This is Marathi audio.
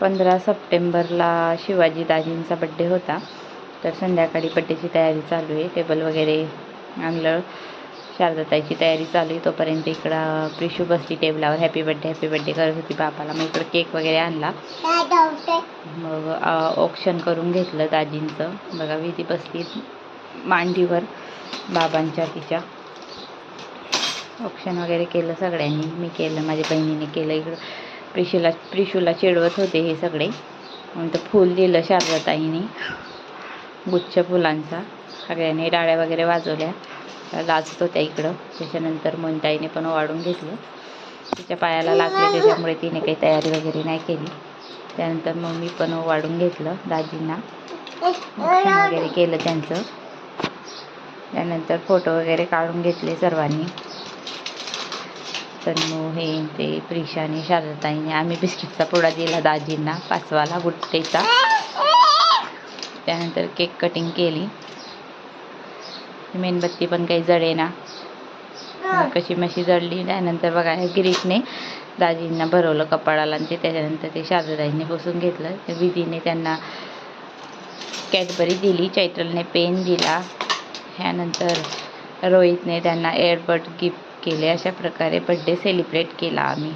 15 सप्टेंबरला शिवाजी दाजींचा बड्डे होता. तर संध्याकाळी बड्डेची तयारी चालू आहे. टेबल वगैरे आणलं, शारदाताईची तयारी चालू आहे. तोपर्यंत इकडं प्रिशू बसली टेबलावर, हॅपी बड्डे करत होती बापाला. मग इकडं केक वगैरे आणला. मग ऑक्शन करून घेतलं दाजींचं. बघा विधी बसली मांडीवर बाबांच्या तिच्या. ऑप्शन वगैरे केलं सगळ्यांनी. मी केलं, माझ्या बहिणीने केलं. इकडं प्रिशूला चिडवत होते हे सगळे. नंतर फूल दिलं शारदाताईने, गुच्छ फुलांचा. सगळ्यांनी टाळ्या वगैरे वाजवल्या, लाजत होत्या इकडं. त्याच्यानंतर मोनिताईने पण वाढून घेतलं. तिच्या पायाला लागले त्याच्यामुळे तिने काही तयारी वगैरे नाही केली. त्यानंतर मग मी पण वाढून घेतलं दाजींना. ऑप्शन वगैरे केलं त्यांचं. त्यानंतर फोटो वगैरे काढून घेतले सर्वांनी. तन्नू हे ते प्रिशाने शारदाताईने. आम्ही बिस्किटचा पुडा दिला दाजींना, 5वाला गुट्टेचा. त्यानंतर केक कटिंग केली. मेणबत्ती पण काही जळेना, कशी मशी जळली. त्यानंतर बघा गिरीशने दाजींना भरवलं कपाळाला आणि त्याच्यानंतर ते शारदाताईंनी बसून घेतलं. विधीने त्यांना कॅडबरी दिली, चैत्रलने पेन दिला. ह्यानंतर रोहितने त्यांना एअरबड गिफ्ट केले. अशा प्रकारे बड्डे सेलिब्रेट केला आम्ही.